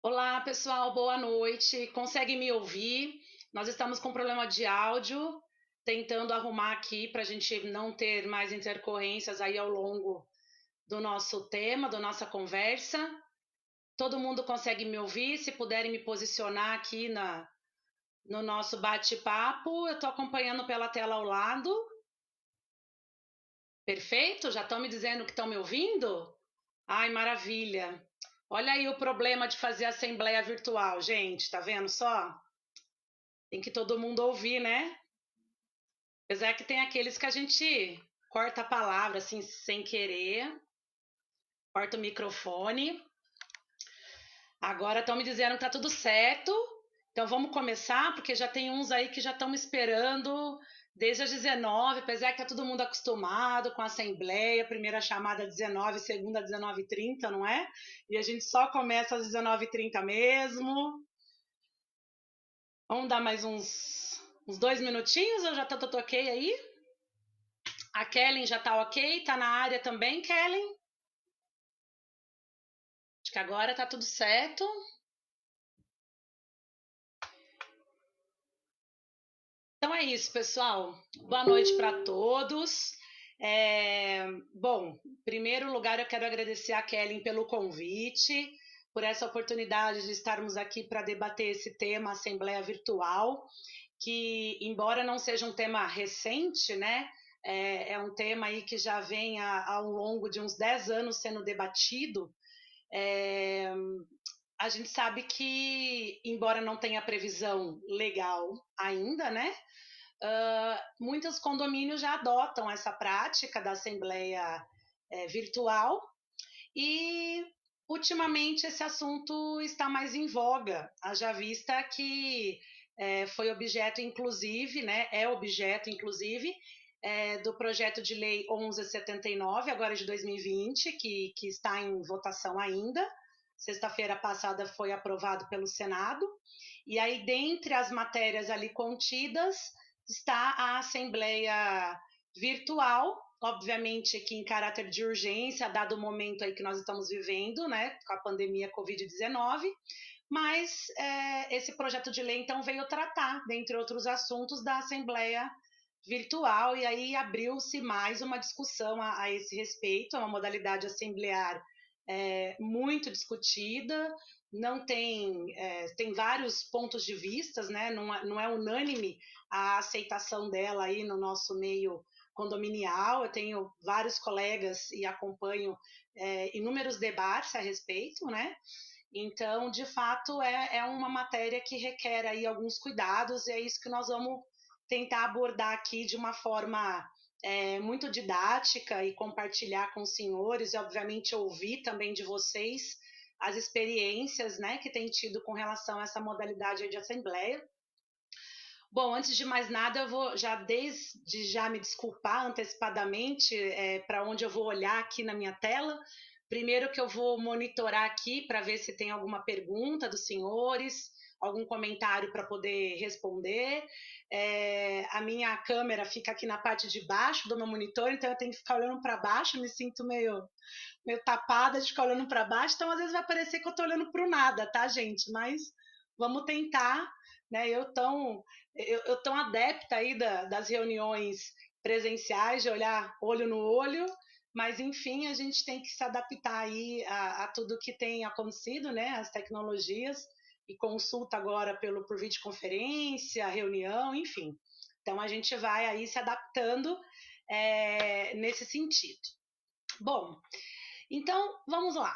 Olá, pessoal, boa noite. Consegue me ouvir? Nós estamos com problema de áudio, tentando arrumar aqui para a gente não ter mais intercorrências aí ao longo do nosso tema, da nossa conversa. Todo mundo consegue me ouvir? Se puderem me posicionar aqui no nosso bate-papo, eu estou acompanhando pela tela ao lado. Perfeito? Já estão me dizendo que estão me ouvindo? Ai, maravilha. Olha aí o problema de fazer assembleia virtual, gente, tá vendo só? Tem que todo mundo ouvir, né? Apesar que tem aqueles que a gente corta a palavra assim sem querer, corta o microfone. Agora estão me dizendo que tá tudo certo. Então vamos começar, porque já tem uns aí que já estão me esperando desde as 19, apesar que tá todo mundo acostumado com a assembleia, primeira chamada às 19, segunda às 19h30, não é? E a gente só começa às 19h30 mesmo. Vamos dar mais uns 2 minutinhos, eu já tô ok aí? A Kellen já tá ok? Tá na área também, Kellen? Acho que agora tá tudo certo. Então é isso, pessoal. Boa noite para todos. Bom, em primeiro lugar, eu quero agradecer a Kellen pelo convite, por essa oportunidade de estarmos aqui para debater esse tema, Assembleia Virtual, que, embora não seja um tema recente, né, é um tema aí que já vem ao longo de uns 10 anos sendo debatido. É, a gente sabe que, embora não tenha previsão legal ainda, né? Muitos condomínios já adotam essa prática da assembleia virtual e ultimamente esse assunto está mais em voga, haja vista que foi objeto, inclusive, né, é objeto, inclusive, do projeto de lei 1179, agora de 2020, que está em votação ainda. Sexta-feira passada foi aprovado pelo Senado. E aí, dentre as matérias ali contidas, está a Assembleia Virtual, obviamente que em caráter de urgência, dado o momento aí que nós estamos vivendo, né, com a pandemia Covid-19, mas esse projeto de lei então veio tratar, dentre outros assuntos, da Assembleia Virtual, e aí abriu-se mais uma discussão a esse respeito, é uma modalidade assemblear muito discutida, não tem, tem vários pontos de vistas, né? Não é unânime a aceitação dela aí no nosso meio condominial. Eu tenho vários colegas e acompanho inúmeros debates a respeito, né? Então, de fato, é uma matéria que requer aí alguns cuidados, e é isso que nós vamos tentar abordar aqui de uma forma muito didática e compartilhar com os senhores, e obviamente ouvir também de vocês as experiências, né, que tem tido com relação a essa modalidade de assembleia. Bom, antes de mais nada, eu vou já desde já me desculpar antecipadamente para onde eu vou olhar aqui na minha tela. Primeiro que eu vou monitorar aqui para ver se tem alguma pergunta dos senhores, algum comentário para poder responder. A minha câmera fica aqui na parte de baixo do meu monitor, então eu tenho que ficar olhando para baixo, me sinto meio tapada de ficar olhando para baixo, então às vezes vai parecer que eu estou olhando para o nada, tá, gente? Mas vamos tentar, né? Eu tão adepta aí das reuniões presenciais, de olhar olho no olho, mas enfim, a gente tem que se adaptar aí a tudo que tem acontecido, né? As tecnologias e consulta agora por videoconferência, reunião, enfim. Então a gente vai aí se adaptando nesse sentido. Bom, então vamos lá.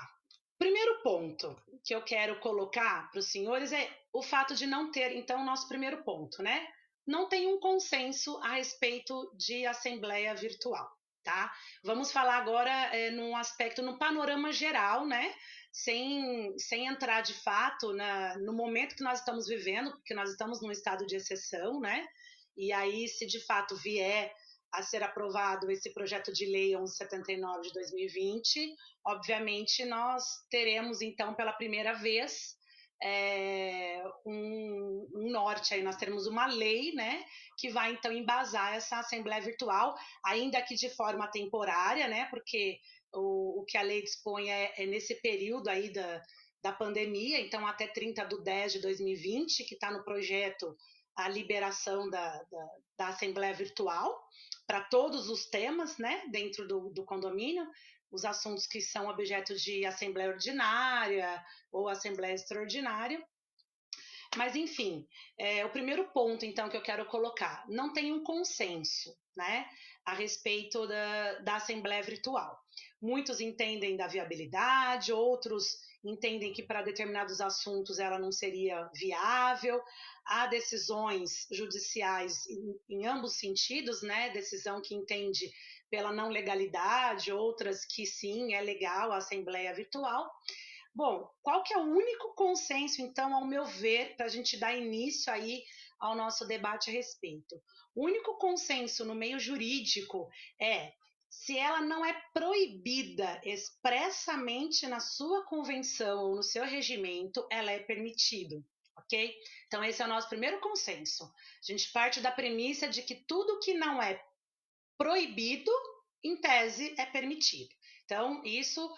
Primeiro ponto que eu quero colocar para os senhores é o fato de não ter, então, nosso primeiro ponto, né? Não tem um consenso a respeito de assembleia virtual, tá? Vamos falar agora num aspecto, no panorama geral, né? Sem entrar de fato no momento que nós estamos vivendo, porque nós estamos num estado de exceção, né? E aí, se de fato vier a ser aprovado esse projeto de lei 1179 de 2020, obviamente nós teremos então pela primeira vez um norte aí, nós teremos uma lei, né, que vai então embasar essa assembleia virtual, ainda que de forma temporária, né, porque o que a lei dispõe é nesse período aí da pandemia, então até 30/10/2020, que está no projeto a liberação da Assembleia Virtual para todos os temas, né, dentro do condomínio, os assuntos que são objeto de Assembleia Ordinária ou Assembleia Extraordinária. Mas, enfim, o primeiro ponto, então, que eu quero colocar, não tem um consenso, né, a respeito da Assembleia Virtual. Muitos entendem da viabilidade, outros entendem que para determinados assuntos ela não seria viável. Há decisões judiciais em ambos sentidos, né, decisão que entende pela não legalidade, outras que sim, é legal a Assembleia Virtual. Bom, qual que é o único consenso, então, ao meu ver, para a gente dar início aí ao nosso debate a respeito? O único consenso no meio jurídico é se ela não é proibida expressamente na sua convenção ou no seu regimento, ela é permitida, ok? Então, esse é o nosso primeiro consenso. A gente parte da premissa de que tudo que não é proibido, em tese, é permitido. Então, isso,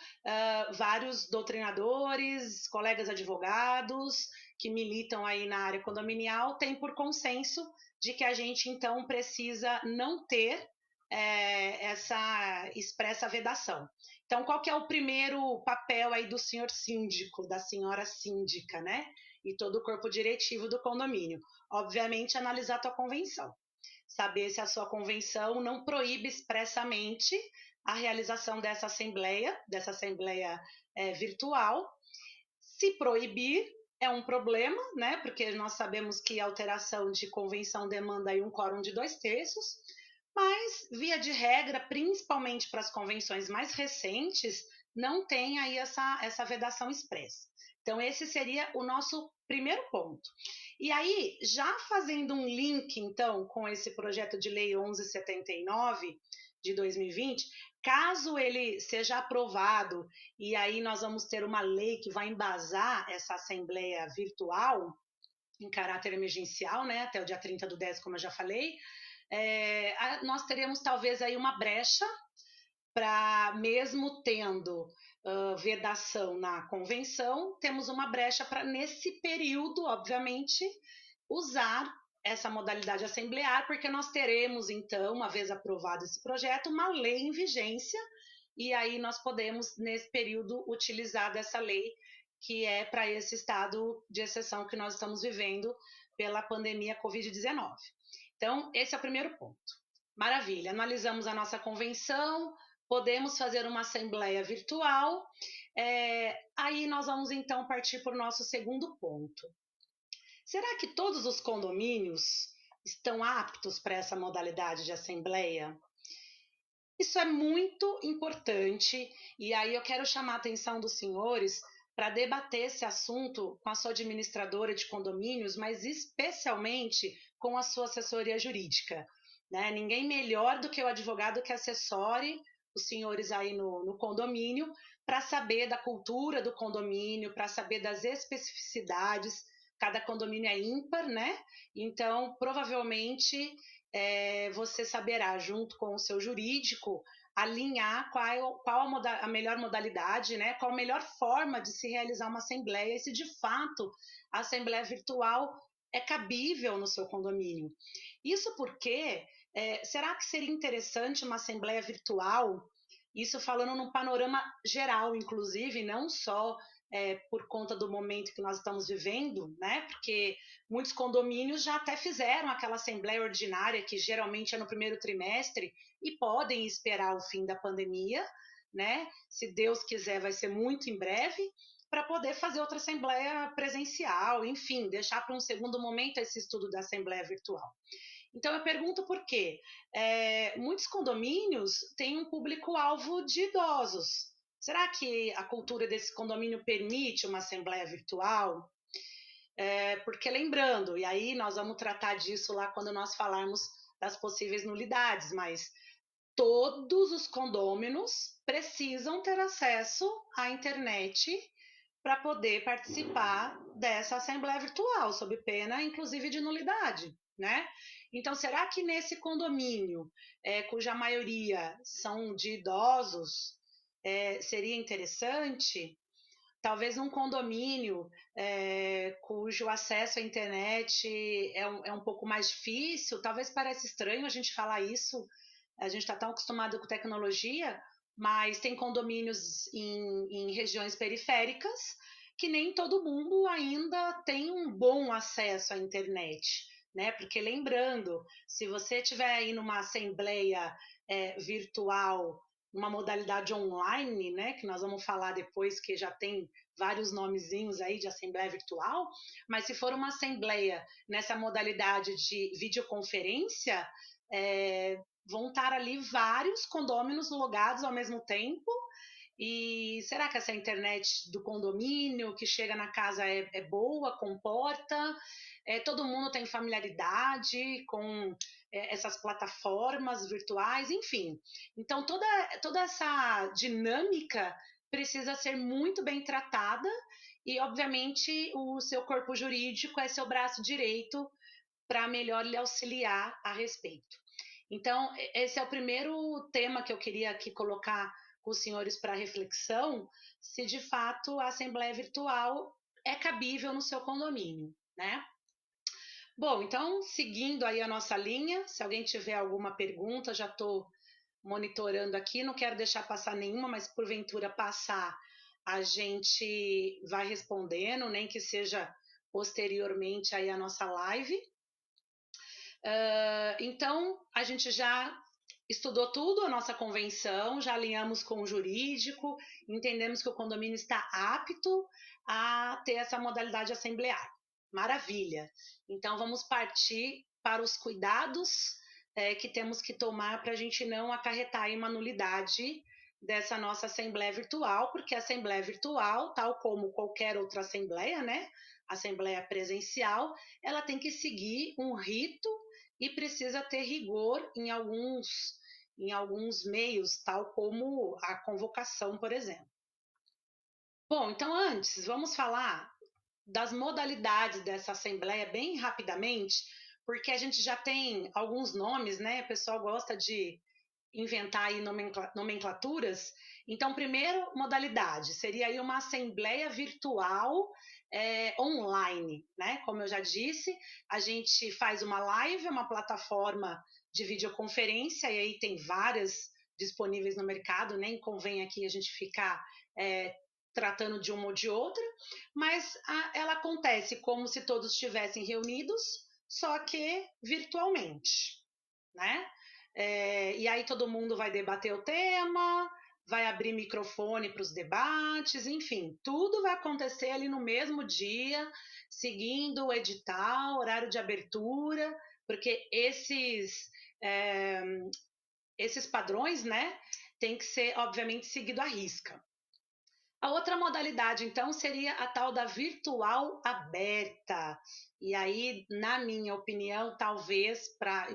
vários doutrinadores, colegas advogados que militam aí na área condominial têm por consenso de que a gente, então, precisa não ter essa expressa vedação. Então, qual que é o primeiro papel aí do senhor síndico, da senhora síndica, né? E todo o corpo diretivo do condomínio? Obviamente, analisar a tua convenção. Saber se a sua convenção não proíbe expressamente a realização dessa assembleia virtual. Se proibir, é um problema, né? Porque nós sabemos que a alteração de convenção demanda aí um quórum de 2/3, mas, via de regra, principalmente para as convenções mais recentes, não tem aí essa vedação expressa. Então, esse seria o nosso primeiro ponto. E aí, já fazendo um link, então, com esse projeto de lei 1179 de 2020, caso ele seja aprovado e aí nós vamos ter uma lei que vai embasar essa assembleia virtual em caráter emergencial, né, até o dia 30/10, como eu já falei, nós teríamos talvez aí uma brecha para, mesmo tendo vedação na convenção, temos uma brecha para, nesse período, obviamente, usar essa modalidade assemblear, porque nós teremos, então, uma vez aprovado esse projeto, uma lei em vigência, e aí nós podemos, nesse período, utilizar dessa lei, que é para esse estado de exceção que nós estamos vivendo pela pandemia Covid-19. Então, esse é o primeiro ponto. Maravilha, analisamos a nossa convenção, podemos fazer uma assembleia virtual, aí nós vamos então partir para o nosso segundo ponto. Será que todos os condomínios estão aptos para essa modalidade de assembleia? Isso é muito importante e aí eu quero chamar a atenção dos senhores para debater esse assunto com a sua administradora de condomínios, mas especialmente com a sua assessoria jurídica, né? Ninguém melhor do que o advogado que assessore os senhores aí no condomínio para saber da cultura do condomínio, para saber das especificidades. Cada condomínio é ímpar, né? Então, provavelmente, você saberá, junto com o seu jurídico, alinhar qual a melhor modalidade, né? Qual a melhor forma de se realizar uma assembleia e se de fato a assembleia virtual é cabível no seu condomínio. Isso porque, será que seria interessante uma assembleia virtual? Isso falando num panorama geral, inclusive, não só por conta do momento que nós estamos vivendo, né? Porque muitos condomínios já até fizeram aquela assembleia ordinária, que geralmente é no primeiro trimestre, e podem esperar o fim da pandemia, né? Se Deus quiser, vai ser muito em breve, para poder fazer outra assembleia presencial, enfim, deixar para um segundo momento esse estudo da assembleia virtual. Então eu pergunto por quê? Muitos condomínios têm um público-alvo de idosos. Será que a cultura desse condomínio permite uma assembleia virtual? Porque lembrando, e aí nós vamos tratar disso lá quando nós falarmos das possíveis nulidades, mas todos os condôminos precisam ter acesso à internet para poder participar dessa assembleia virtual, sob pena, inclusive, de nulidade, né? Então, será que nesse condomínio, cuja maioria são de idosos, seria interessante talvez um condomínio cujo acesso à internet é um pouco mais difícil, talvez pareça estranho a gente falar isso, a gente está tão acostumado com tecnologia, mas tem condomínios em regiões periféricas que nem todo mundo ainda tem um bom acesso à internet, né? Porque lembrando, se você estiver aí numa assembleia virtual, uma modalidade online, né? Que nós vamos falar depois, que já tem vários nomezinhos aí de assembleia virtual, mas se for uma assembleia nessa modalidade de videoconferência, vão estar ali vários condôminos logados ao mesmo tempo. E será que essa internet do condomínio que chega na casa é boa, comporta? Todo mundo tem familiaridade com essas plataformas virtuais, enfim. Então, toda essa dinâmica precisa ser muito bem tratada e, obviamente, o seu corpo jurídico é seu braço direito para melhor lhe auxiliar a respeito. Então, esse é o primeiro tema que eu queria aqui colocar com os senhores para reflexão, se de fato a assembleia virtual é cabível no seu condomínio, né? Bom, então, seguindo aí a nossa linha, se alguém tiver alguma pergunta, já estou monitorando aqui, não quero deixar passar nenhuma, mas porventura passar, a gente vai respondendo, nem que seja posteriormente aí a nossa live. Então, a gente já estudou tudo, a nossa convenção, já alinhamos com o jurídico, entendemos que o condomínio está apto a ter essa modalidade assemblear. Maravilha! Então, vamos partir para os cuidados que temos que tomar para a gente não acarretar em uma nulidade dessa nossa assembleia virtual, porque a assembleia virtual, tal como qualquer outra assembleia, né? Assembleia presencial, ela tem que seguir um rito e precisa ter rigor em alguns meios, tal como a convocação, por exemplo. Bom, então antes, vamos falar das modalidades dessa assembleia bem rapidamente, porque a gente já tem alguns nomes, né? O pessoal gosta de inventar aí nomenclaturas. Então, primeiro, modalidade, seria aí uma assembleia virtual online, né? Como eu já disse, a gente faz uma live, uma plataforma de videoconferência, e aí tem várias disponíveis no mercado, nem convém aqui a gente ficar tratando de uma ou de outra, mas ela acontece como se todos estivessem reunidos, só que virtualmente, né? E aí todo mundo vai debater o tema, vai abrir microfone para os debates, enfim, tudo vai acontecer ali no mesmo dia, seguindo o edital, horário de abertura, porque esses padrões, né, tem que ser, obviamente, seguido à risca. A outra modalidade, então, seria a tal da virtual aberta. E aí, na minha opinião, talvez,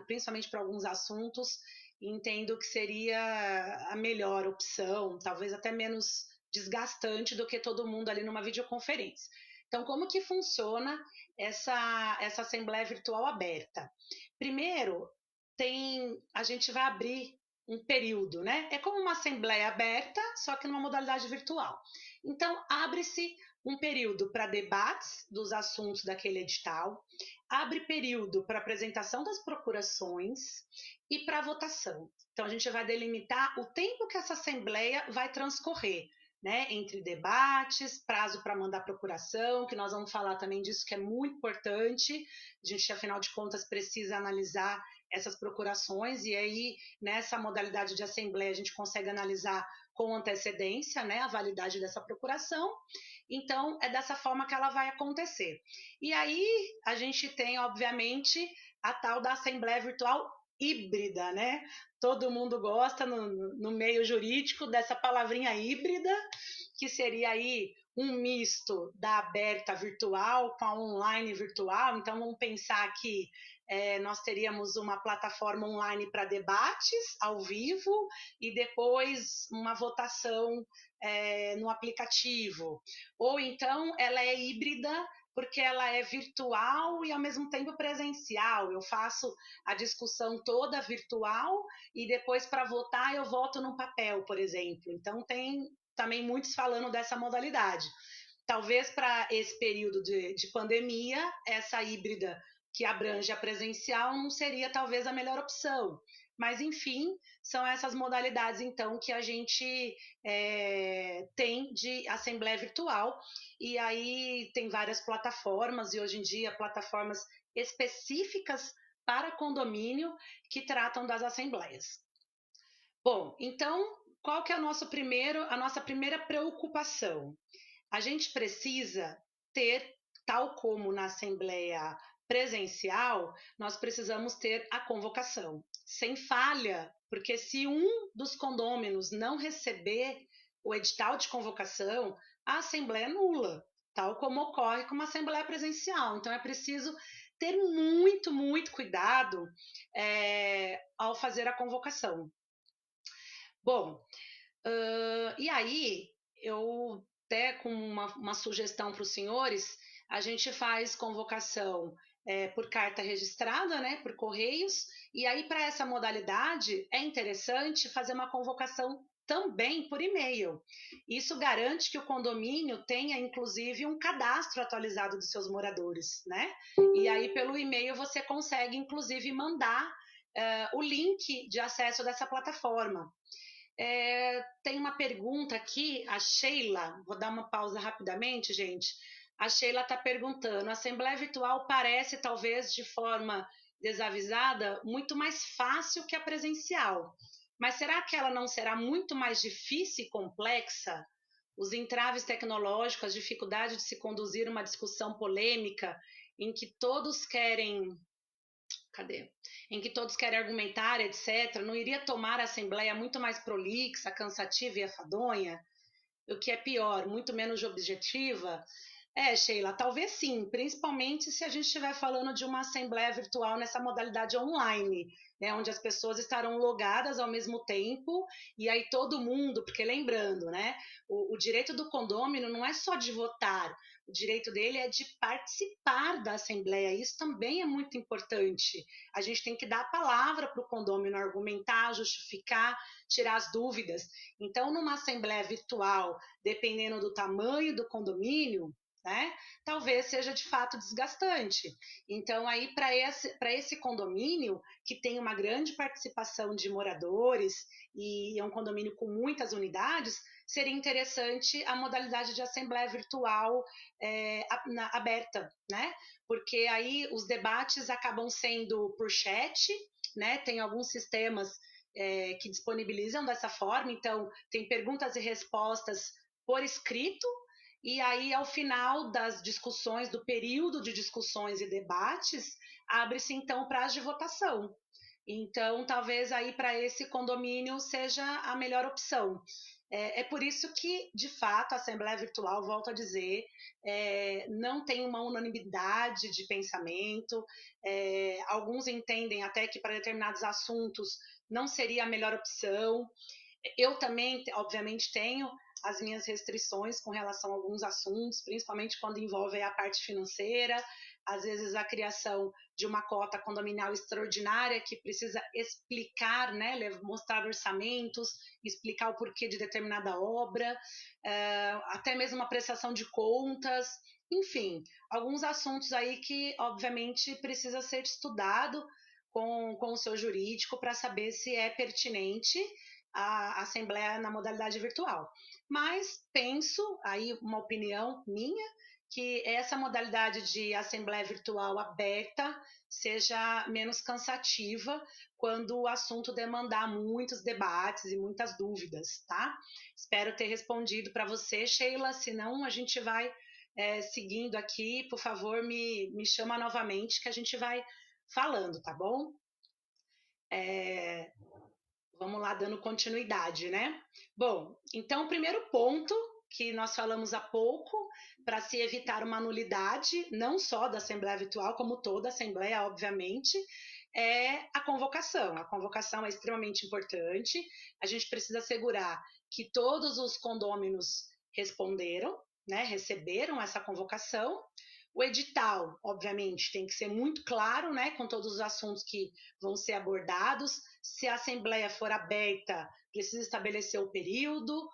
principalmente para alguns assuntos, entendo que seria a melhor opção, talvez até menos desgastante do que todo mundo ali numa videoconferência. Então, como que funciona essa assembleia virtual aberta? Primeiro, a gente vai abrir um período, né? É como uma assembleia aberta, só que numa modalidade virtual. Então, abre-se um período para debates dos assuntos daquele edital, abre período para apresentação das procurações e para votação. Então, a gente vai delimitar o tempo que essa assembleia vai transcorrer, né, entre debates, prazo para mandar procuração, que nós vamos falar também disso, que é muito importante. A gente, afinal de contas, precisa analisar essas procurações, e aí, nessa modalidade de assembleia, a gente consegue analisar com antecedência, né, a validade dessa procuração. Então, é dessa forma que ela vai acontecer. E aí, a gente tem, obviamente, a tal da assembleia virtual híbrida, né? Todo mundo gosta no meio jurídico dessa palavrinha híbrida, que seria aí um misto da aberta virtual com a online virtual. Então, vamos pensar que nós teríamos uma plataforma online para debates ao vivo e depois uma votação no aplicativo. Ou então ela é híbrida porque ela é virtual e ao mesmo tempo presencial. Eu faço a discussão toda virtual e depois para votar eu voto no papel, por exemplo. Então tem também muitos falando dessa modalidade. talvez para esse período de pandemia, essa híbrida que abrange a presencial não seria talvez a melhor opção. Mas, enfim, são essas modalidades, então, que a gente tem de assembleia virtual. E aí tem várias plataformas, e hoje em dia plataformas específicas para condomínio que tratam das assembleias. Bom, então, qual que é a nossa primeira preocupação? A gente precisa ter, tal como na assembleia presencial, nós precisamos ter a convocação, sem falha, porque se um dos condôminos não receber o edital de convocação, a assembleia é nula, tal como ocorre com uma assembleia presencial. Então é preciso ter muito, muito cuidado ao fazer a convocação. Bom, e aí eu até com uma sugestão para os senhores, a gente faz convocação por carta registrada, né, por correios, e aí para essa modalidade é interessante fazer uma convocação também por e-mail. Isso garante que o condomínio tenha, inclusive, um cadastro atualizado dos seus moradores, né? E aí pelo e-mail você consegue, inclusive, mandar o link de acesso dessa plataforma. Tem uma pergunta aqui, a Sheila, vou dar uma pausa rapidamente, gente. A Sheila está perguntando: a Assembleia Virtual parece, talvez de forma desavisada, muito mais fácil que a presencial. Mas será que ela não será muito mais difícil e complexa? Os entraves tecnológicos, a dificuldade de se conduzir uma discussão polêmica em que todos querem cadê? Em que todos querem argumentar, etc., não iria tomar a Assembleia muito mais prolixa, cansativa e afadonha? O que é pior, muito menos objetiva? Sheila, talvez sim, principalmente se a gente estiver falando de uma assembleia virtual nessa modalidade online, né, onde as pessoas estarão logadas ao mesmo tempo, e aí todo mundo, porque lembrando, né, o direito do condômino não é só de votar, o direito dele é de participar da assembleia, isso também é muito importante. A gente tem que dar a palavra para o condômino argumentar, justificar, tirar as dúvidas. Então, numa assembleia virtual, dependendo do tamanho do condomínio, né? Talvez seja de fato desgastante. Então, aí, para esse condomínio, que tem uma grande participação de moradores e é um condomínio com muitas unidades, seria interessante a modalidade de assembleia virtual aberta, né? Porque aí os debates acabam sendo por chat, né? Tem alguns sistemas que disponibilizam dessa forma, então tem perguntas e respostas por escrito, e aí, ao final das discussões, do período de discussões e debates, abre-se então o prazo de votação. Então, talvez aí para esse condomínio seja a melhor opção. Por isso que, de fato, a Assembleia Virtual, volto a dizer, não tem uma unanimidade de pensamento. Alguns entendem até que para determinados assuntos não seria a melhor opção. Eu também, obviamente, tenho as minhas restrições com relação a alguns assuntos, principalmente quando envolve a parte financeira, às vezes a criação de uma cota condominial extraordinária que precisa explicar, né, mostrar orçamentos, explicar o porquê de determinada obra, até mesmo uma prestação de contas, enfim, alguns assuntos aí que, obviamente, precisa ser estudado com o seu jurídico para saber se é pertinente a assembleia na modalidade virtual. Mas penso, aí uma opinião minha, que essa modalidade de assembleia virtual aberta seja menos cansativa quando o assunto demandar muitos debates e muitas dúvidas, tá? Espero ter respondido para você, Sheila, senão a gente vai seguindo aqui, por favor, me chama novamente que a gente vai falando, tá bom? Vamos lá, dando continuidade, né? Bom, então o primeiro ponto que nós falamos há pouco, para se evitar uma nulidade, não só da Assembleia Virtual, como toda a Assembleia, obviamente, é a convocação. A convocação é extremamente importante, a gente precisa assegurar que todos os condôminos responderam, né, receberam essa convocação, O edital, obviamente, tem que ser muito claro, né, com todos os assuntos que vão ser abordados. Se a assembleia for aberta, precisa estabelecer o período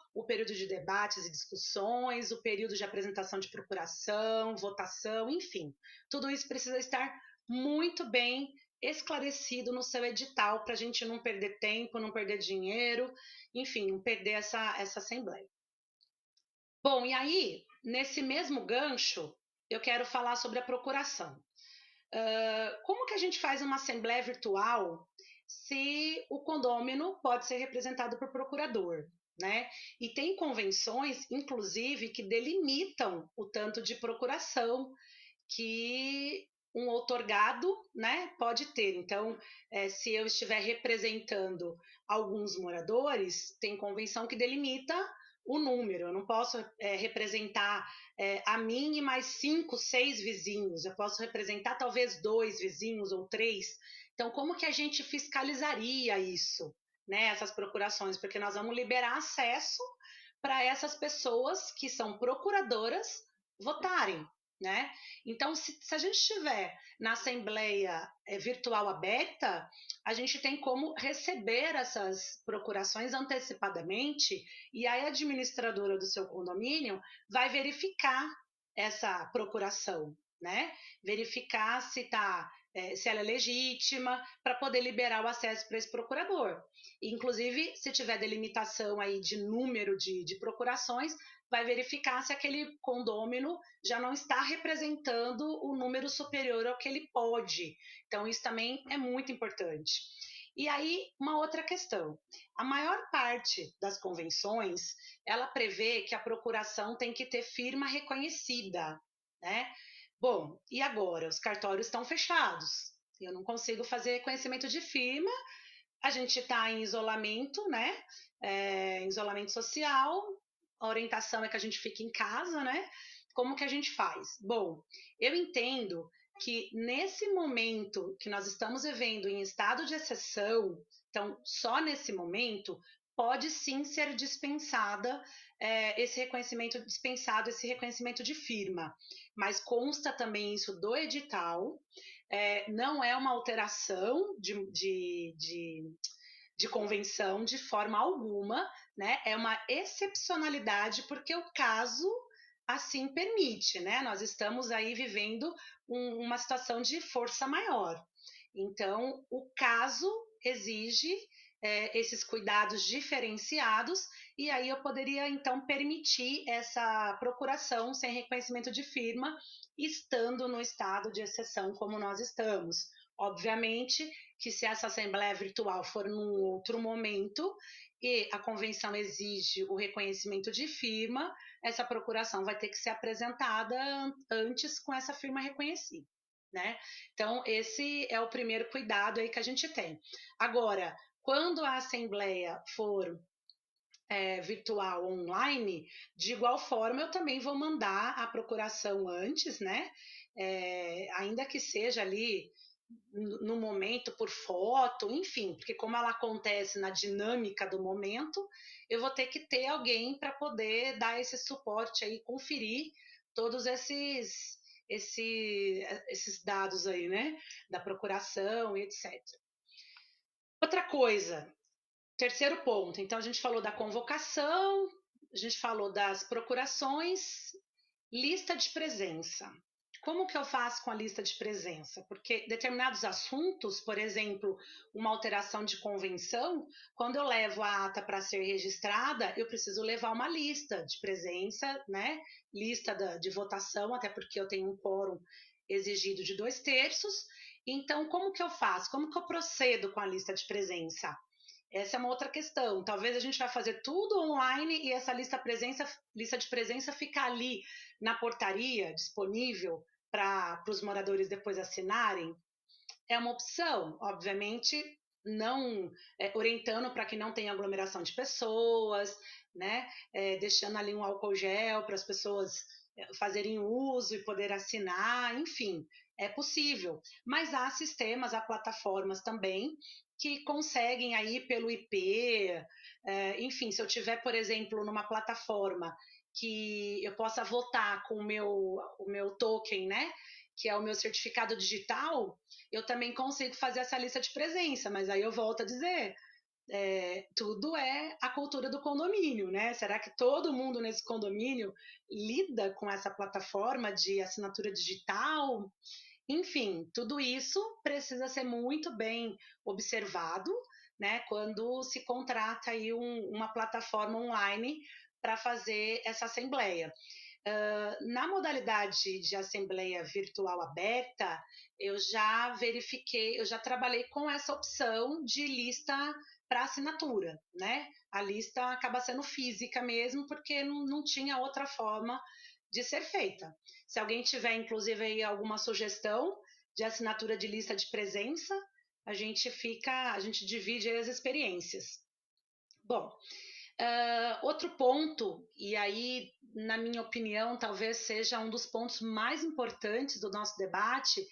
de debates e discussões, o período de apresentação de procuração, votação, enfim. Tudo isso precisa estar muito bem esclarecido no seu edital para a gente não perder tempo, não perder dinheiro, enfim, não perder essa assembleia. Bom, e aí, nesse mesmo gancho, eu quero falar sobre a procuração. Como que a gente faz uma assembleia virtual se o condômino pode ser representado por procurador, né? E tem convenções, inclusive, que delimitam o tanto de procuração que um outorgado, né, pode ter. Então, se eu estiver representando alguns moradores, tem convenção que delimita o número. Eu não posso representar a mim e mais 5, 6 vizinhos. Eu posso representar talvez 2 vizinhos ou 3. Então, como que a gente fiscalizaria isso, né, essas procurações? Porque nós vamos liberar acesso para essas pessoas que são procuradoras votarem, né? Então, se a gente estiver na assembleia virtual aberta, a gente tem como receber essas procurações antecipadamente e a administradora do seu condomínio vai verificar essa procuração, né? Verificar se ela é legítima para poder liberar o acesso para esse procurador. Inclusive, se tiver delimitação aí de número de procurações, vai verificar se aquele condômino já não está representando o número superior ao que ele pode. Então, isso também é muito importante. E aí, uma outra questão. A maior parte das convenções, ela prevê que a procuração tem que ter firma reconhecida, né? Bom, e agora? Os cartórios estão fechados. Eu não consigo fazer reconhecimento de firma. A gente está em isolamento, né? Em isolamento social. A orientação é que a gente fique em casa, né? Como que a gente faz? Bom, eu entendo que nesse momento que nós estamos vivendo em estado de exceção, então só nesse momento pode sim ser dispensada esse reconhecimento de firma, mas consta também isso do edital, não é uma alteração de convenção de forma alguma, né? É uma excepcionalidade porque o caso assim permite, né? Nós estamos aí vivendo uma situação de força maior. Então, o caso exige esses cuidados diferenciados e aí eu poderia então permitir essa procuração sem reconhecimento de firma, estando no estado de exceção como nós estamos. Obviamente que se essa assembleia virtual for num outro momento e a convenção exige o reconhecimento de firma, essa procuração vai ter que ser apresentada antes com essa firma reconhecida, né? Então, esse é o primeiro cuidado aí que a gente tem. Agora, quando a assembleia for virtual online, de igual forma eu também vou mandar a procuração antes, né? Ainda que seja ali no momento por foto, enfim, porque como ela acontece na dinâmica do momento, eu vou ter que ter alguém para poder dar esse suporte aí, conferir todos esses dados aí, né, da procuração e etc. Outra coisa, terceiro ponto, então a gente falou da convocação, a gente falou das procurações, lista de presença. Como que eu faço com a lista de presença? Porque determinados assuntos, por exemplo, uma alteração de convenção, quando eu levo a ata para ser registrada, eu preciso levar uma lista de presença, né? Lista de votação, até porque eu tenho um quórum exigido de 2/3. Então, como que eu faço? Como que eu procedo com a lista de presença? Essa é uma outra questão. Talvez a gente vai fazer tudo online e essa lista de presença ficar ali na portaria disponível para os moradores depois assinarem. É uma opção, obviamente, não orientando para que não tenha aglomeração de pessoas, né? Deixando ali um álcool gel para as pessoas fazerem uso e poder assinar, enfim, é possível. Mas há sistemas, há plataformas também que conseguem aí pelo IP, enfim, se eu tiver, por exemplo, numa plataforma que eu possa votar com o meu token, né? Que é o meu certificado digital, eu também consigo fazer essa lista de presença, mas aí eu volto a dizer, tudo é a cultura do condomínio, né? Será que todo mundo nesse condomínio lida com essa plataforma de assinatura digital? Enfim, tudo isso precisa ser muito bem observado, né? Quando se contrata aí uma plataforma online para fazer essa assembleia. Na modalidade de assembleia virtual aberta, eu já verifiquei, eu já trabalhei com essa opção de lista para assinatura, né? A lista acaba sendo física mesmo, porque não tinha outra forma de ser feita. Se alguém tiver, inclusive, aí alguma sugestão de assinatura de lista de presença, a gente divide as experiências. Bom, outro ponto, e aí, na minha opinião, talvez seja um dos pontos mais importantes do nosso debate,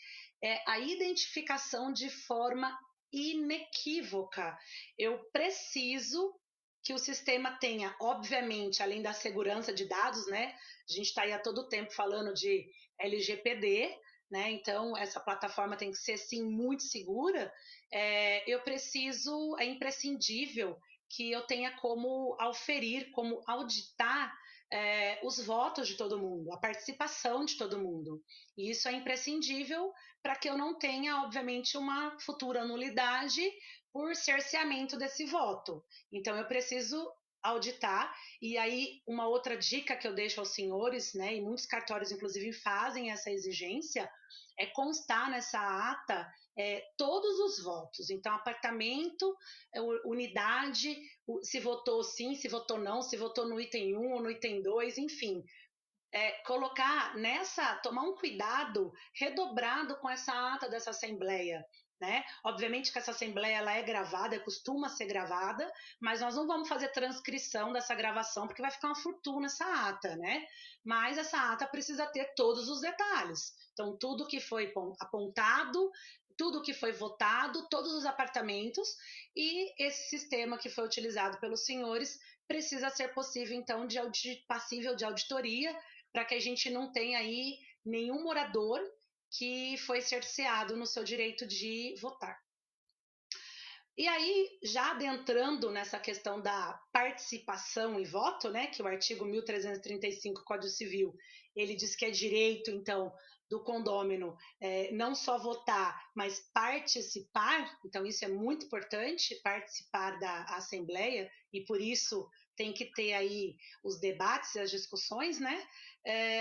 é a identificação de forma inequívoca. Eu preciso que o sistema tenha, obviamente, além da segurança de dados, né? A gente está aí a todo tempo falando de LGPD, né? Então, essa plataforma tem que ser, sim, muito segura. É imprescindível que eu tenha como auferir, como auditar os votos de todo mundo, a participação de todo mundo. E isso é imprescindível para que eu não tenha, obviamente, uma futura nulidade por cerceamento desse voto. Então, eu preciso auditar. E aí, uma outra dica que eu deixo aos senhores, né, e muitos cartórios, inclusive, fazem essa exigência, é constar nessa ata todos os votos. Então, apartamento, unidade, se votou sim, se votou não, se votou no item 1 ou no item 2, enfim. Colocar tomar um cuidado redobrado com essa ata dessa assembleia. Né? Obviamente que essa assembleia ela é gravada, costuma ser gravada, mas nós não vamos fazer transcrição dessa gravação porque vai ficar uma fortuna essa ata, né? Mas essa ata precisa ter todos os detalhes. Então, tudo que foi apontado, tudo que foi votado, todos os apartamentos e esse sistema que foi utilizado pelos senhores precisa ser possível, então, passível de auditoria para que a gente não tenha aí nenhum morador que foi cerceado no seu direito de votar. E aí, já adentrando nessa questão da participação e voto, né, que o artigo 1335 do Código Civil, ele diz que é direito, então, do condômino não só votar, mas participar, então isso é muito importante, participar da Assembleia, e por isso tem que ter aí os debates e as discussões, né?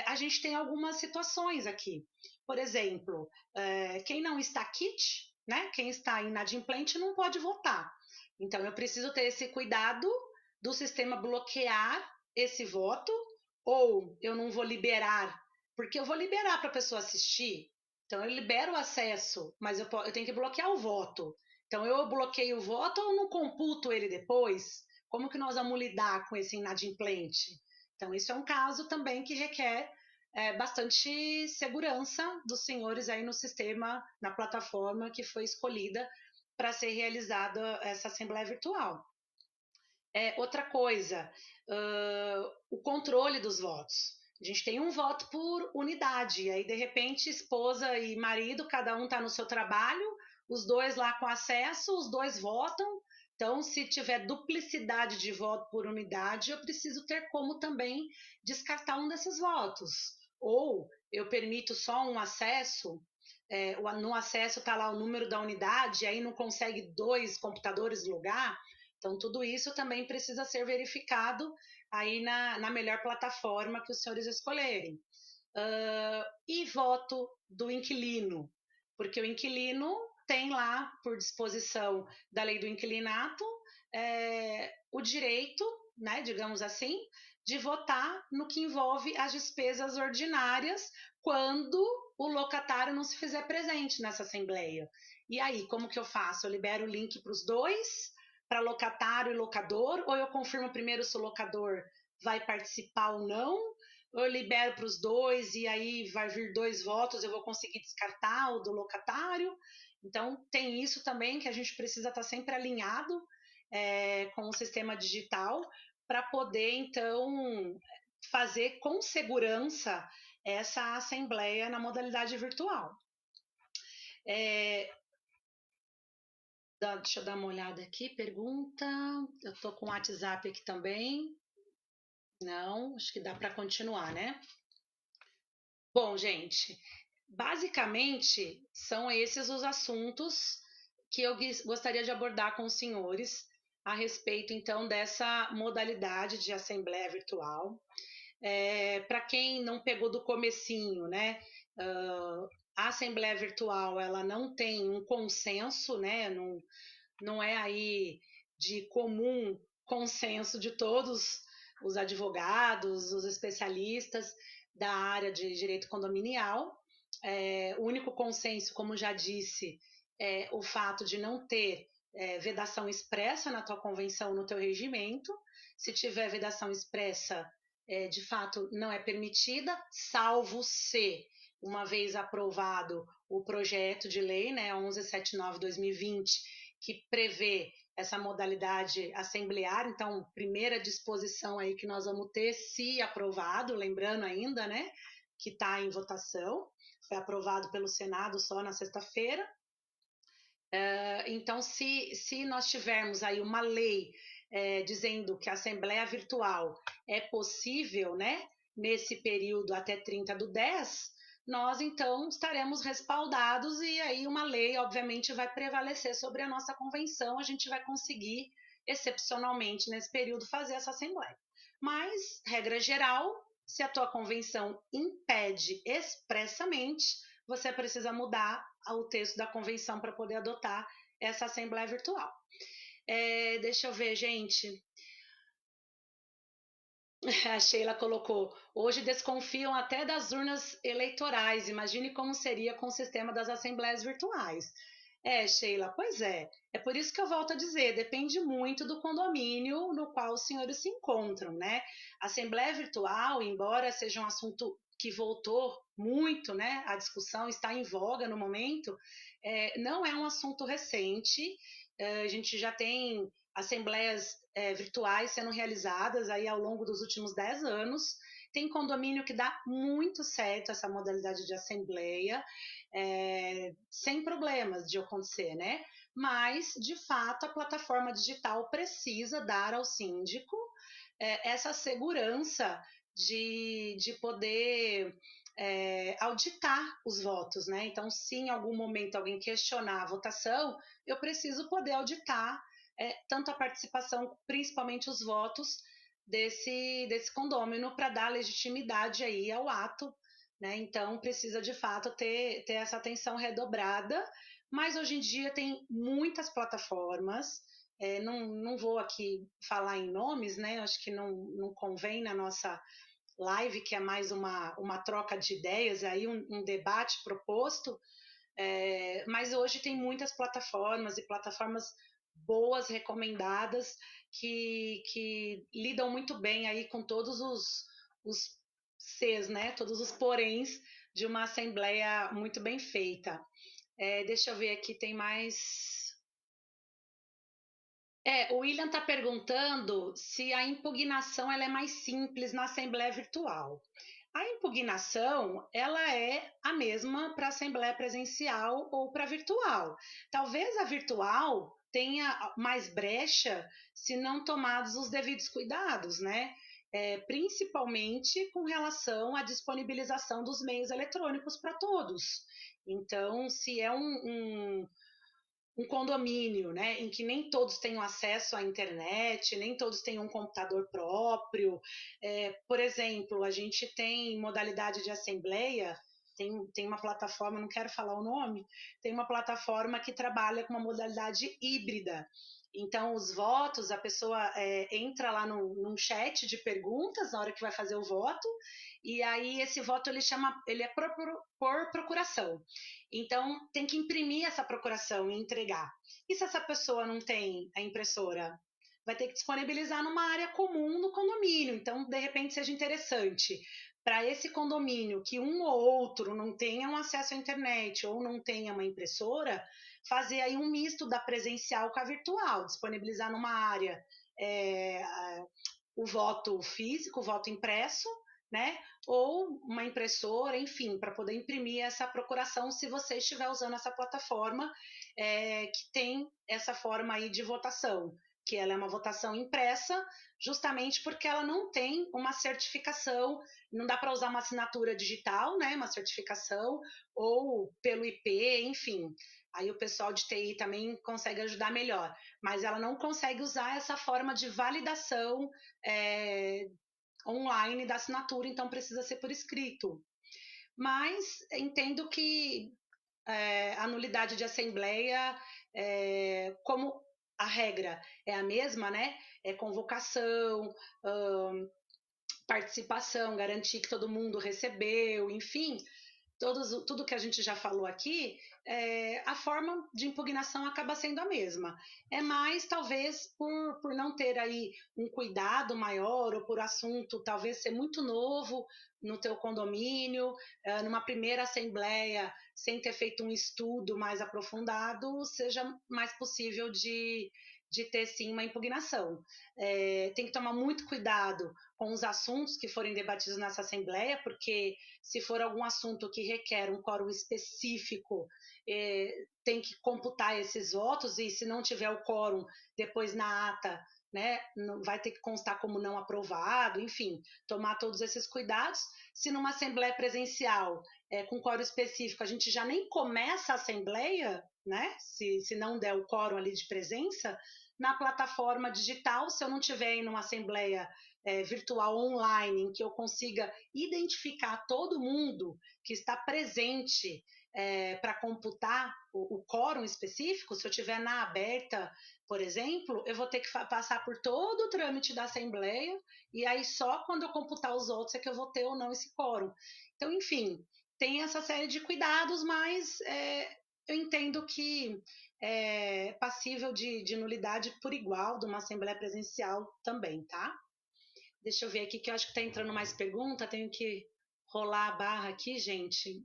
A gente tem algumas situações aqui. Por exemplo, quem não está quite, né? Quem está inadimplente não pode votar. Então, eu preciso ter esse cuidado do sistema bloquear esse voto, ou eu não vou liberar, porque eu vou liberar para a pessoa assistir. Então, eu libero o acesso, mas eu tenho que bloquear o voto. Então, eu bloqueio o voto ou não computo ele depois? Como que nós vamos lidar com esse inadimplente? Então, isso é um caso também que requer bastante segurança dos senhores aí no sistema, na plataforma que foi escolhida para ser realizada essa assembleia virtual. Outra coisa, o controle dos votos. A gente tem um voto por unidade, e aí de repente esposa e marido, cada um está no seu trabalho, os dois lá com acesso, os dois votam. Então, se tiver duplicidade de voto por unidade, eu preciso ter como também descartar um desses votos. Ou eu permito só um acesso, no acesso está lá o número da unidade, aí não consegue dois computadores logar. Então, tudo isso também precisa ser verificado aí na melhor plataforma que os senhores escolherem. E voto do inquilino, porque o inquilino tem lá, por disposição da lei do inquilinato, o direito, né, digamos assim, de votar no que envolve as despesas ordinárias quando o locatário não se fizer presente nessa assembleia. E aí, como que eu faço? Eu libero o link para os dois, para locatário e locador, ou eu confirmo primeiro se o locador vai participar ou não, ou eu libero para os dois e aí vai vir dois votos, eu vou conseguir descartar o do locatário. Então, tem isso também que a gente precisa estar sempre alinhado com o sistema digital para poder, então, fazer com segurança essa assembleia na modalidade virtual. Deixa eu dar uma olhada aqui, pergunta. Eu estou com o WhatsApp aqui também. Não, acho que dá para continuar, né? Bom, gente, basicamente são esses os assuntos que eu gostaria de abordar com os senhores a respeito, então, dessa modalidade de assembleia virtual. Para quem não pegou do comecinho, né? A assembleia virtual ela não tem um consenso, né? Não é aí de comum consenso de todos os advogados, os especialistas da área de direito condominial. O único consenso, como já disse, é o fato de não ter vedação expressa na tua convenção, no teu regimento. Se tiver vedação expressa, de fato não é permitida, salvo se, uma vez aprovado o projeto de lei, né, 1179/2020, que prevê essa modalidade assemblear. Então, primeira disposição aí que nós vamos ter, se aprovado, lembrando ainda, né, que está em votação, foi aprovado pelo Senado só na sexta-feira. Então, se nós tivermos aí uma lei dizendo que a assembleia virtual é possível, né, nesse período até 30/10, nós então estaremos respaldados e aí uma lei, obviamente, vai prevalecer sobre a nossa convenção, a gente vai conseguir, excepcionalmente, nesse período, fazer essa assembleia. Mas, regra geral, se a tua convenção impede expressamente, você precisa mudar o texto da convenção para poder adotar essa assembleia virtual. Deixa eu ver, gente. A Sheila colocou: hoje desconfiam até das urnas eleitorais. Imagine como seria com o sistema das assembleias virtuais. Sheila, pois é. É por isso que eu volto a dizer, depende muito do condomínio no qual os senhores se encontram, né? A assembleia virtual, embora seja um assunto que voltou muito, né? A discussão está em voga no momento, não é um assunto recente. A gente já tem assembleias virtuais sendo realizadas aí ao longo dos últimos 10 anos. Tem condomínio que dá muito certo essa modalidade de assembleia, sem problemas de acontecer, né? Mas, de fato, a plataforma digital precisa dar ao síndico essa segurança de poder auditar os votos, né? Então, se em algum momento alguém questionar a votação, eu preciso poder auditar tanto a participação, principalmente os votos desse condômino, para dar legitimidade aí ao ato, né? Então precisa de fato ter essa atenção redobrada, mas hoje em dia tem muitas plataformas. Não vou aqui falar em nomes, né? Acho que não convém na nossa live, que é mais uma troca de ideias, aí um debate proposto, mas hoje tem muitas plataformas e plataformas boas, recomendadas, que lidam muito bem aí com todos os Cs, né? Todos os poréns de uma assembleia muito bem feita. Deixa eu ver aqui, tem mais. O William está perguntando se a impugnação ela é mais simples na assembleia virtual. A impugnação ela é a mesma para assembleia presencial ou para virtual. Talvez a virtual tenha mais brecha se não tomados os devidos cuidados, né? Principalmente com relação à disponibilização dos meios eletrônicos para todos. Então, se é um condomínio, né, em que nem todos tenham acesso à internet, nem todos têm um computador próprio. Por exemplo, a gente tem modalidade de assembleia, tem uma plataforma, não quero falar o nome, tem uma plataforma que trabalha com uma modalidade híbrida. Então, os votos, a pessoa entra lá num chat de perguntas na hora que vai fazer o voto, e aí esse voto ele é por procuração. Então, tem que imprimir essa procuração e entregar. E se essa pessoa não tem a impressora? Vai ter que disponibilizar numa área comum no condomínio. Então, de repente, seja interessante para esse condomínio que um ou outro não tenha um acesso à internet ou não tenha uma impressora, fazer aí um misto da presencial com a virtual, disponibilizar numa área o voto físico, o voto impresso, né? Ou uma impressora, enfim, para poder imprimir essa procuração, se você estiver usando essa plataforma que tem essa forma aí de votação, que ela é uma votação impressa, justamente porque ela não tem uma certificação, não dá para usar uma assinatura digital, né? Uma certificação, ou pelo IP, enfim. Aí o pessoal de TI também consegue ajudar melhor, mas ela não consegue usar essa forma de validação é, online da assinatura, então precisa ser por escrito. Mas entendo que a nulidade de assembleia, como a regra é a mesma, né? É convocação, participação, garantir que todo mundo recebeu, enfim, tudo que a gente já falou aqui, a forma de impugnação acaba sendo a mesma. É mais, talvez, por não ter aí um cuidado maior, ou por assunto talvez ser muito novo no teu condomínio, numa primeira assembleia, sem ter feito um estudo mais aprofundado, seja mais possível de ter sim uma impugnação. Tem que tomar muito cuidado com os assuntos que forem debatidos nessa assembleia, porque se for algum assunto que requer um quórum específico, tem que computar esses votos, e se não tiver o quórum, depois na ata, né, vai ter que constar como não aprovado, enfim, tomar todos esses cuidados. Se numa assembleia presencial, com quórum específico, a gente já nem começa a assembleia, né, se não der o quórum ali de presença, na plataforma digital, se eu não tiver em uma assembleia virtual online, em que eu consiga identificar todo mundo que está presente para computar o quórum específico, se eu tiver na aberta, por exemplo, eu vou ter que passar por todo o trâmite da assembleia, e aí só quando eu computar os votos é que eu vou ter ou não esse quórum. Então, enfim, tem essa série de cuidados, mas eu entendo que é passível de nulidade por igual de uma assembleia presencial também, tá? Deixa eu ver aqui que eu acho que tá entrando mais pergunta, tenho que rolar a barra aqui, gente.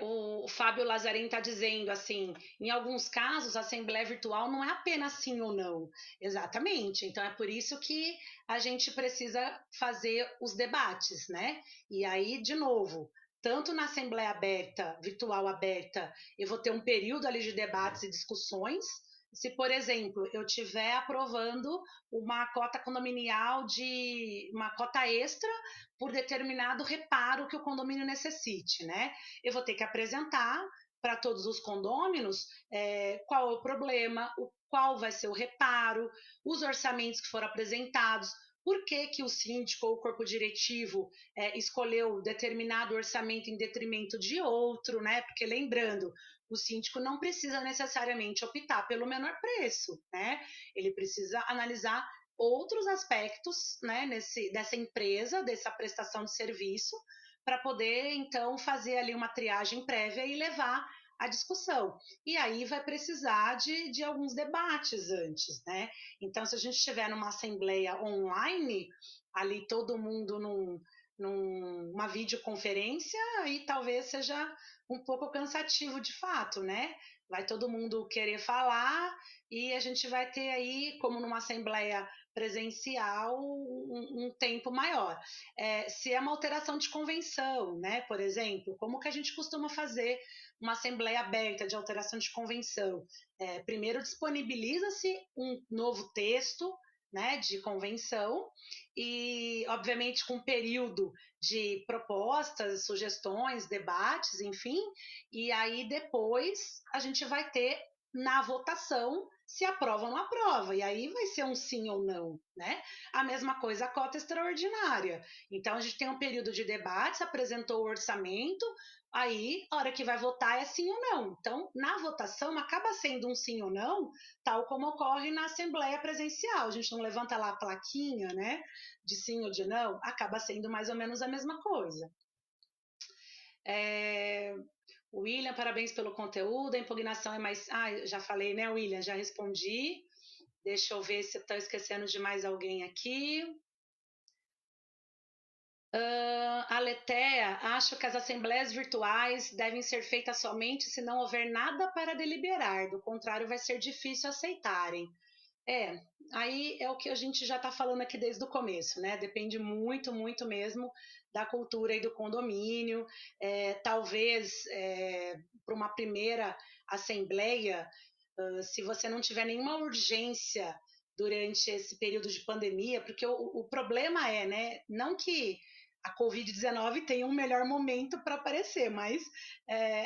O Fábio Lazarim está dizendo assim, em alguns casos a assembleia virtual não é apenas sim ou não. Exatamente. Então é por isso que a gente precisa fazer os debates, né? E aí, de novo, tanto na assembleia aberta, virtual aberta, eu vou ter um período ali de debates e discussões. Se, por exemplo, eu estiver aprovando uma cota condominial de uma cota extra por determinado reparo que o condomínio necessite, né? Eu vou ter que apresentar para todos os condôminos qual é o problema, qual vai ser o reparo, os orçamentos que foram apresentados, por que, que o síndico ou o corpo diretivo escolheu determinado orçamento em detrimento de outro, né? Porque lembrando, o síndico não precisa necessariamente optar pelo menor preço, né? Ele precisa analisar outros aspectos, né, dessa empresa, dessa prestação de serviço, para poder então fazer ali uma triagem prévia e levar a discussão. E aí vai precisar de alguns debates antes, né? Então, se a gente estiver numa assembleia online, ali todo mundo numa videoconferência, aí talvez seja um pouco cansativo de fato, né? Vai todo mundo querer falar e a gente vai ter aí, como numa assembleia presencial, um tempo maior. Se é uma alteração de convenção, né, por exemplo, como que a gente costuma fazer uma assembleia aberta de alteração de convenção? Primeiro disponibiliza-se um novo texto, né, de convenção, e obviamente com um período de propostas, sugestões, debates, enfim, e aí depois a gente vai ter na votação se aprova ou não aprova, e aí vai ser um sim ou não, né? A mesma coisa a cota extraordinária. Então a gente tem um período de debates, apresentou o orçamento, aí a hora que vai votar é sim ou não. Então, na votação acaba sendo um sim ou não, tal como ocorre na assembleia presencial. A gente não levanta lá a plaquinha, né, de sim ou de não, acaba sendo mais ou menos a mesma coisa. William, parabéns pelo conteúdo. A impugnação é mais. Ah, já falei, né, William? Já respondi. Deixa eu ver se estou esquecendo de mais alguém aqui. A Letéia, acho que as assembleias virtuais devem ser feitas somente se não houver nada para deliberar, do contrário vai ser difícil aceitarem. É, aí é o que a gente já está falando aqui desde o começo, né? Depende muito, muito mesmo da cultura e do condomínio. Talvez para uma primeira assembleia, se você não tiver nenhuma urgência durante esse período de pandemia, porque o problema é, né? Não que a Covid-19 tem um melhor momento para aparecer, mas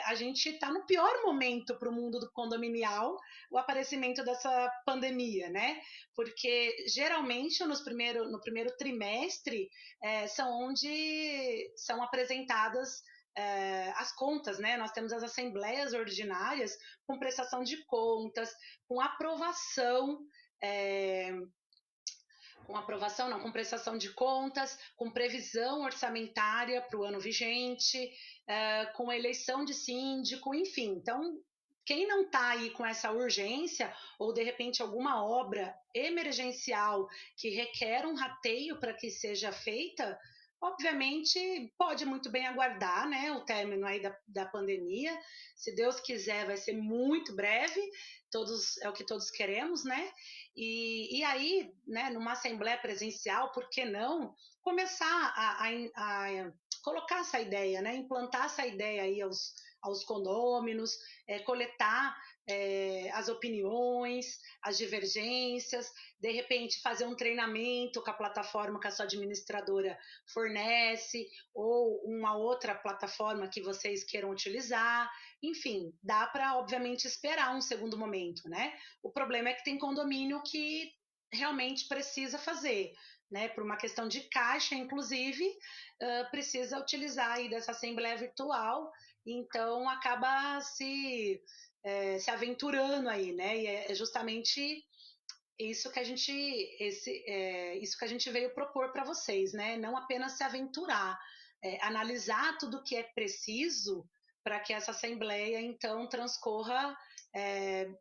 a gente está no pior momento para o mundo do condominial, o aparecimento dessa pandemia, né? Porque geralmente no primeiro trimestre são onde são apresentadas as contas, né? Nós temos as assembleias ordinárias com prestação de contas, com aprovação é, com aprovação, não, com prestação de contas, com previsão orçamentária para o ano vigente, com eleição de síndico, enfim. Então, quem não está aí com essa urgência, ou de repente alguma obra emergencial que requer um rateio para que seja feita, obviamente pode muito bem aguardar, né, o término aí da pandemia. Se Deus quiser, vai ser muito breve, todos é o que todos queremos, né? E aí, né, numa assembleia presencial, por que não começar a colocar essa ideia, né, implantar essa ideia aí aos condôminos, coletar as opiniões, as divergências, de repente fazer um treinamento com a plataforma que a sua administradora fornece, ou uma outra plataforma que vocês queiram utilizar, enfim, dá para, obviamente, esperar um segundo momento, né? O problema é que tem condomínio que realmente precisa fazer, né? Por uma questão de caixa, inclusive, precisa utilizar aí dessa assembleia virtual, então acaba se aventurando aí, né? E é justamente isso que a gente isso que a gente veio propor para vocês, né? Não apenas se aventurar, analisar tudo o que é preciso para que essa assembleia então transcorra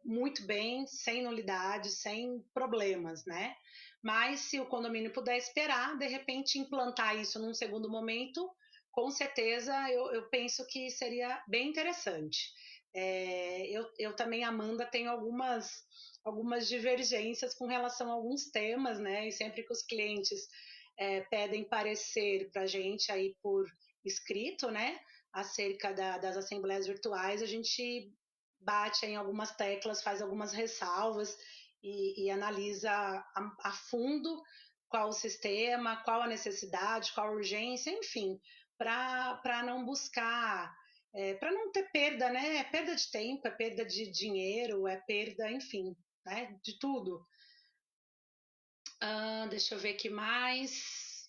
muito bem, sem nulidades, sem problemas, né? Mas se o condomínio puder esperar, de repente implantar isso num segundo momento, com certeza eu penso que seria bem interessante. Eu também, Amanda, tenho algumas divergências com relação a alguns temas, né? E sempre que os clientes pedem parecer para a gente aí por escrito, né? Acerca das assembleias virtuais, a gente bate em algumas teclas, faz algumas ressalvas e analisa a fundo qual o sistema, qual a necessidade, qual a urgência, enfim, para não buscar para não ter perda, né? É perda de tempo, é perda de dinheiro, é perda, enfim, né? De tudo. Deixa eu ver aqui mais.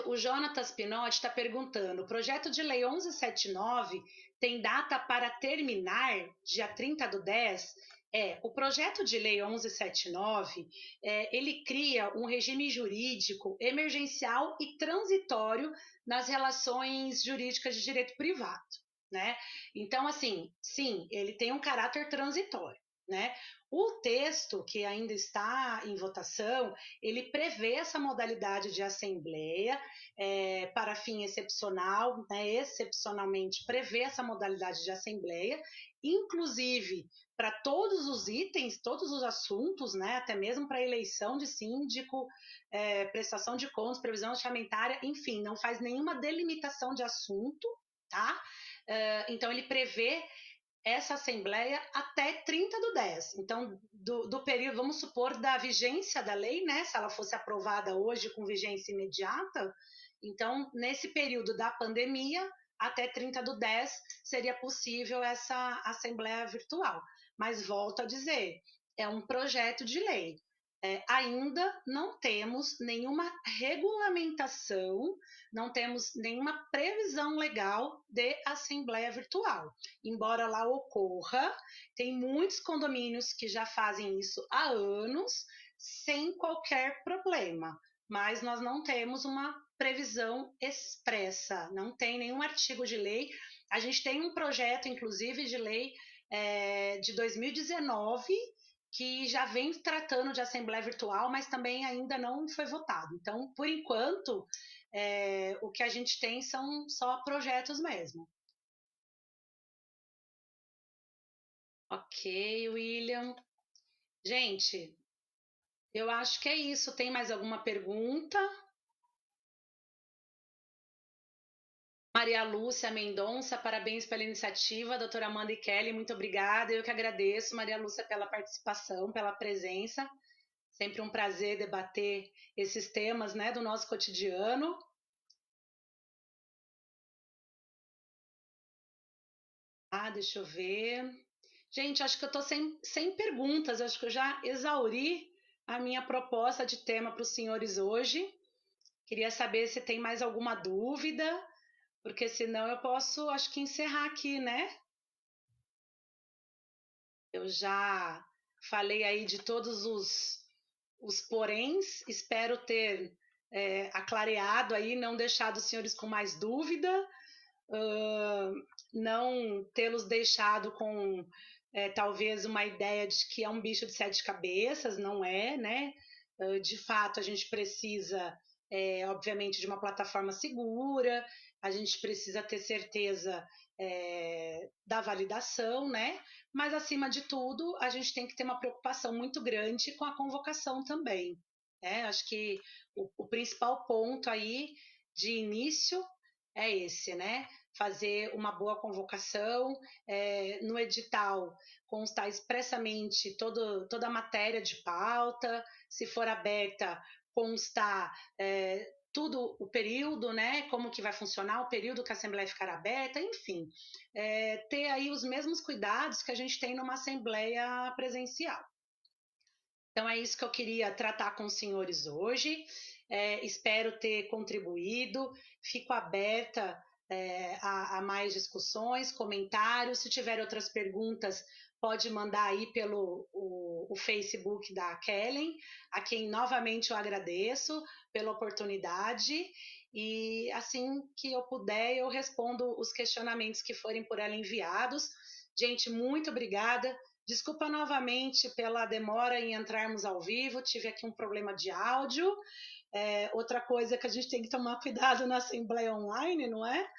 O Jonatas Pinotti está perguntando: o projeto de lei 1179 tem data para terminar dia 30 do 10? O projeto de lei 1179, ele cria um regime jurídico emergencial e transitório nas relações jurídicas de direito privado, né? Então, assim, sim, ele tem um caráter transitório, né? O texto que ainda está em votação, ele prevê essa modalidade de assembleia para fim excepcional, né, excepcionalmente prevê essa modalidade de assembleia, inclusive para todos os itens, todos os assuntos, né, até mesmo para eleição de síndico, prestação de contas, previsão orçamentária, enfim, não faz nenhuma delimitação de assunto, tá? Então ele prevê essa assembleia até 30 do 10. Então, do período, vamos supor, da vigência da lei, né? Se ela fosse aprovada hoje com vigência imediata, então, nesse período da pandemia, até 30 do 10, seria possível essa assembleia virtual. Mas volto a dizer, é um projeto de lei. Ainda não temos nenhuma regulamentação, não temos nenhuma previsão legal de assembleia virtual. Embora lá ocorra, tem muitos condomínios que já fazem isso há anos sem qualquer problema, mas nós não temos uma previsão expressa, não tem nenhum artigo de lei. A gente tem um projeto, inclusive, de lei de 2019 que já vem tratando de assembleia virtual, mas também ainda não foi votado. Então, por enquanto, o que a gente tem são só projetos mesmo. Ok, William. Gente, eu acho que é isso. Tem mais alguma pergunta? Maria Lúcia Mendonça, parabéns pela iniciativa. Doutora Amanda e Kelly, muito obrigada. Eu que agradeço, Maria Lúcia, pela participação, pela presença. Sempre um prazer debater esses temas, né, do nosso cotidiano. Ah, deixa eu ver. Gente, acho que eu estou sem perguntas. Acho que eu já exauri a minha proposta de tema para os senhores hoje. Queria saber se tem mais alguma dúvida, porque senão eu posso, acho que, encerrar aqui, né? Eu já falei aí de todos os poréns, espero ter aclareado aí, não deixado os senhores com mais dúvida, uh, não tê-los deixado com talvez uma ideia de que é um bicho de sete cabeças, não é, né? De fato, a gente precisa, obviamente, de uma plataforma segura, a gente precisa ter certeza da validação, né? Mas, acima de tudo, a gente tem que ter uma preocupação muito grande com a convocação também. Né? Acho que o principal ponto aí de início é esse, né? Fazer uma boa convocação, no edital constar expressamente toda a matéria de pauta, se for aberta, constar tudo o período, né? Como que vai funcionar o período que a Assembleia ficará aberta, enfim, ter aí os mesmos cuidados que a gente tem numa Assembleia presencial. Então é isso que eu queria tratar com os senhores hoje. Espero ter contribuído. Fico aberta a mais discussões, comentários. Se tiver outras perguntas, pode mandar aí pelo o Facebook da Kellen, a quem novamente eu agradeço pela oportunidade. E assim que eu puder, eu respondo os questionamentos que forem por ela enviados. Gente, muito obrigada. Desculpa novamente pela demora em entrarmos ao vivo, tive aqui um problema de áudio. Outra coisa que a gente tem que tomar cuidado na Assembleia Online, não é?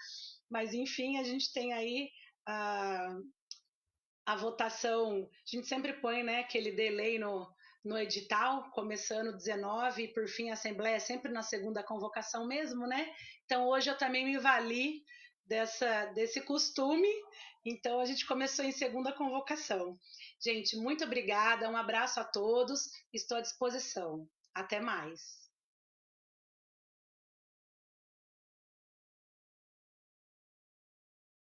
Mas, enfim, a gente tem aí a votação, a gente sempre põe, né, aquele delay no edital, começando 19 e por fim a Assembleia sempre na segunda convocação mesmo, né? Então hoje eu também me vali desse costume, então a gente começou em segunda convocação. Gente, muito obrigada, um abraço a todos, estou à disposição. Até mais.